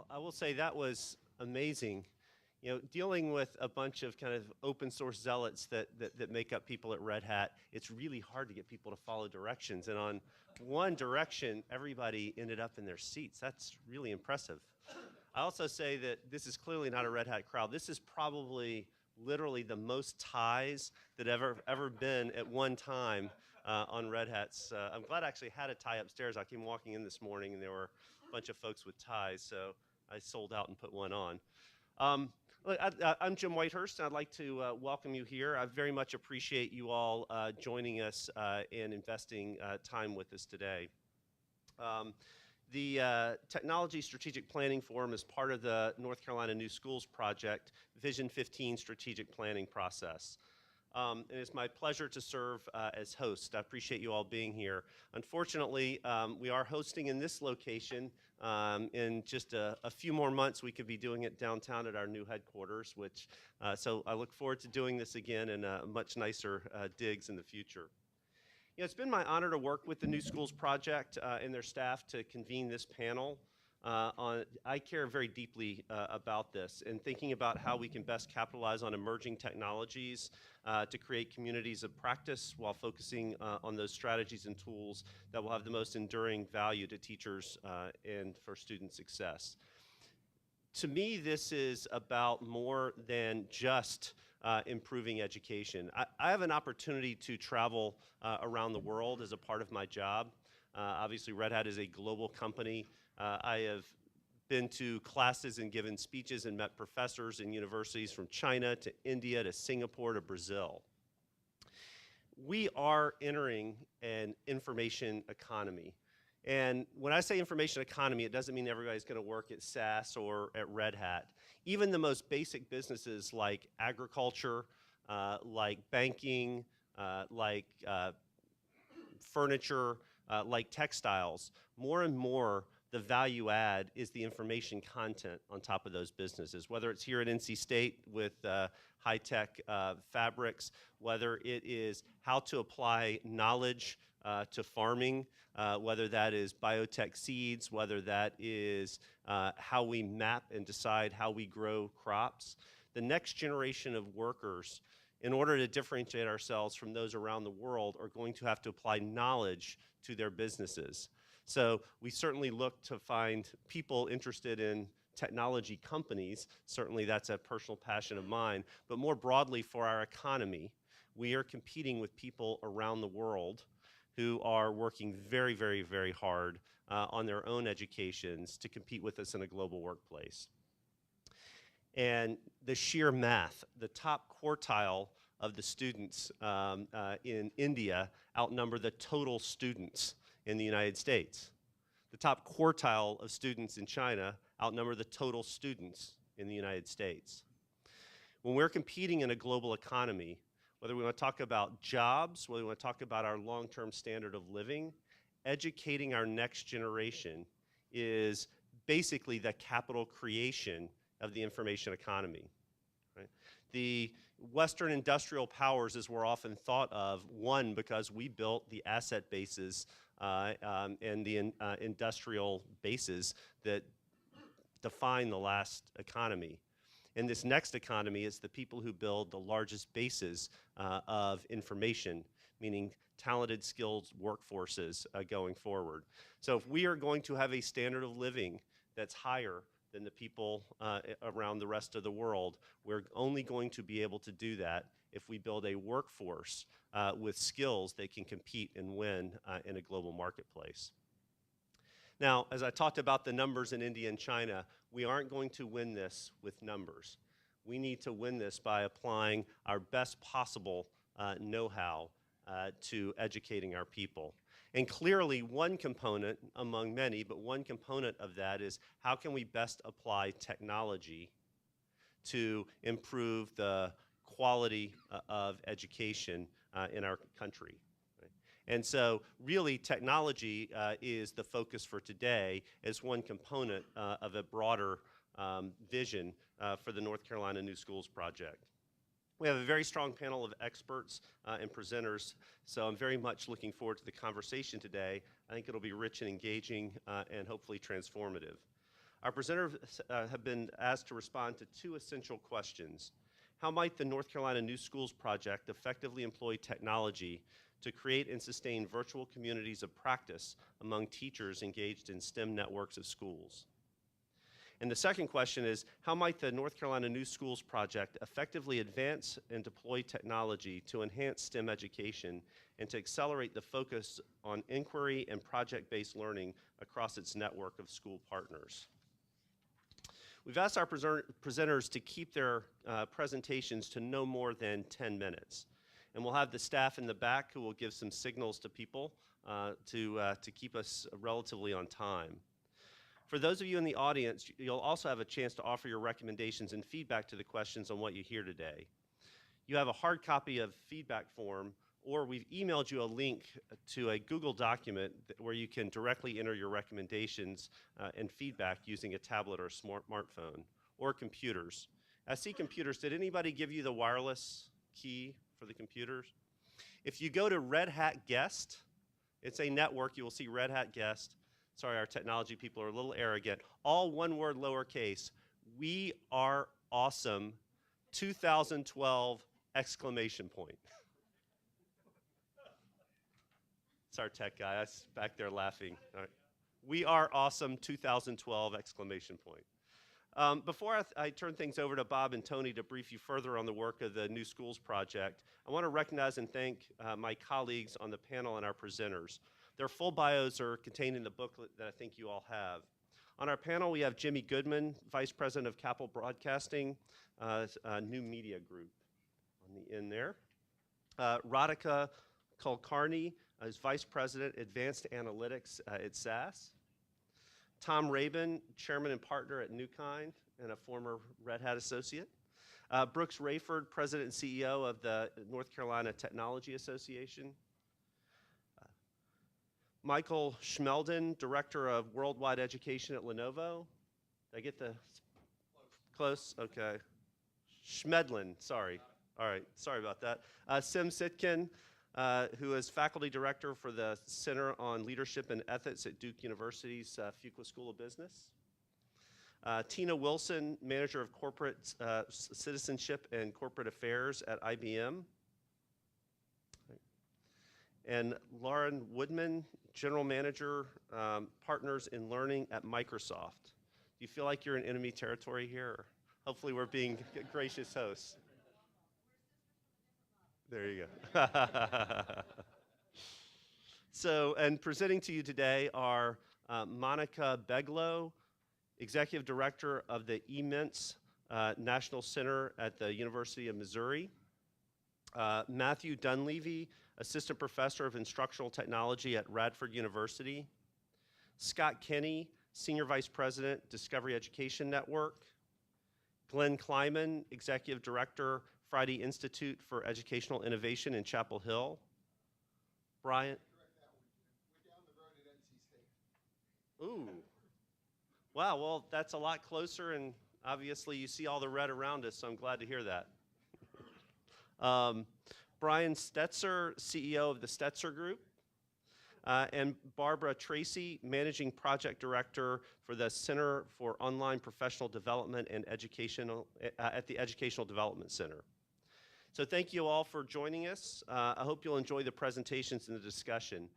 I will say that was amazing. You know, dealing with a bunch of kind of open source zealots that make up people at Red Hat, it's really hard to get people to follow directions. And on one direction, everybody ended up in their seats. That's really impressive. I also say that this is clearly not a Red Hat crowd. This is probably literally the most ties that ever been at one time on Red Hats. I'm glad I actually had a tie upstairs. I came walking in this morning and there were a bunch of folks with ties, so I sold out and put one on. Look, I'm Jim Whitehurst, and I'd like to welcome you here. I very much appreciate you all joining us and investing time with us today. The Technology Strategic Planning Forum is part of the North Carolina New Schools Project Vision 15 strategic planning process. And it's my pleasure to serve as host. I appreciate you all being here. Unfortunately, we are hosting in this location. In just a few more months, we could be doing it downtown at our new headquarters, so I look forward to doing this again in much nicer digs in the future. You know, it's been my honor to work with the New Schools Project and their staff to convene this panel. I care very deeply about this and thinking about how we can best capitalize on emerging technologies to create communities of practice while focusing on those strategies and tools that will have the most enduring value to teachers and for student success. To me, this is about more than just improving education. I have an opportunity to travel around the world as a part of my job. Obviously, Red Hat is a global company. I have been to classes and given speeches and met professors in universities from China to India to Singapore to Brazil. We are entering an information economy. And when I say information economy, it doesn't mean everybody's going to work at SAS or at Red Hat. Even the most basic businesses like agriculture, like banking, like furniture, like textiles, more and more the value add is the information content on top of those businesses, whether it's here at NC State with high-tech fabrics, whether it is how to apply knowledge to farming, whether that is biotech seeds, whether that is how we map and decide how we grow crops. The next generation of workers, in order to differentiate ourselves from those around the world, are going to have to apply knowledge to their businesses. So we certainly look to find people interested in technology companies. Certainly that's a personal passion of mine. But more broadly for our economy, we are competing with people around the world who are working very, very, very hard on their own educations to compete with us in a global workplace. And the sheer math, the top quartile of the students in India outnumber the total students in the United States. The top quartile of students in China outnumber the total students in the United States. When we're competing in a global economy, whether we want to talk about jobs, whether we want to talk about our long-term standard of living, educating our next generation is basically the capital creation of the information economy. Right? The Western industrial powers, as we're often thought of, won because we built the asset bases and the industrial bases that define the last economy. In this next economy, it's the people who build the largest bases of information, meaning talented, skilled workforces going forward. So if we are going to have a standard of living that's higher than the people around the rest of the world, we're only going to be able to do that if we build a workforce with skills that can compete and win in a global marketplace. Now, as I talked about the numbers in India and China, we aren't going to win this with numbers. We need to win this by applying our best possible know-how to educating our people. And clearly one component among many, but one component of that is how can we best apply technology to improve the quality of education in our country. Right? And so really technology is the focus for today as one component of a broader vision for the North Carolina New Schools Project. We have a very strong panel of experts and presenters, so I'm very much looking forward to the conversation today. I think it'll be rich and engaging and hopefully transformative. Our presenters have been asked to respond to two essential questions. How might the North Carolina New Schools Project effectively employ technology to create and sustain virtual communities of practice among teachers engaged in STEM networks of schools? And the second question is, how might the North Carolina New Schools Project effectively advance and deploy technology to enhance STEM education and to accelerate the focus on inquiry and project-based learning across its network of school partners? We've asked our presenters to keep their presentations to no more than 10 minutes. And we'll have the staff in the back who will give some signals to people to keep us relatively on time. For those of you in the audience, you'll also have a chance to offer your recommendations and feedback to the questions on what you hear today. You have a hard copy of feedback form, or we've emailed you a link to a Google document where you can directly enter your recommendations and feedback using a tablet or a smartphone, or computers. I see computers. Did anybody give you the wireless key for the computers? If you go to Red Hat Guest, it's a network, you will see Red Hat Guest. Sorry, our technology people are a little arrogant. All one word, lowercase. We are awesome, 2012, exclamation point. It's our tech guy, that's back there laughing. All right. We are awesome, 2012, exclamation point. Before I turn things over to Bob and Tony to brief you further on the work of the New Schools Project, I want to recognize and thank my colleagues on the panel and our presenters. Their full bios are contained in the booklet that I think you all have. On our panel, we have Jimmy Goodman, Vice President of Capitol Broadcasting, New Media Group on the end there. Radhika Kulkarni is Vice President, Advanced Analytics at SAS. Tom Rabin, Chairman and Partner at Newkind and a former Red Hat associate. Brooks Rayford, President and CEO of the North Carolina Technology Association. Michael Schmelden, Director of Worldwide Education at Lenovo. Did I get the close? Okay. Schmedlin, sorry. All right, sorry about that. Sim Sitkin, who is Faculty Director for the Center on Leadership and Ethics at Duke University's Fuqua School of Business. Tina Wilson, Manager of Corporate Citizenship and Corporate Affairs at IBM. And Lauren Woodman, General Manager, Partners in Learning at Microsoft. Do you feel like you're in enemy territory here? Or hopefully we're being gracious hosts. There you go. So, and presenting to you today are Monica Beglow, Executive Director of the eMints National Center at the University of Missouri. Matthew Dunleavy, Assistant Professor of Instructional Technology at Radford University. Scott Kenny, Senior Vice President, Discovery Education Network. Glenn Kleiman, Executive Director, Friday Institute for Educational Innovation in Chapel Hill. Brian. We're down the road at NC State. Ooh. Wow, well, that's a lot closer, and obviously you see all the red around us, so I'm glad to hear that. Brian Stetzer, CEO of the Stetzer Group, and Barbara Tracy, Managing Project Director for the Center for Online Professional Development and Educational at the Educational Development Center. So thank you all for joining us. I hope you'll enjoy the presentations and the discussion.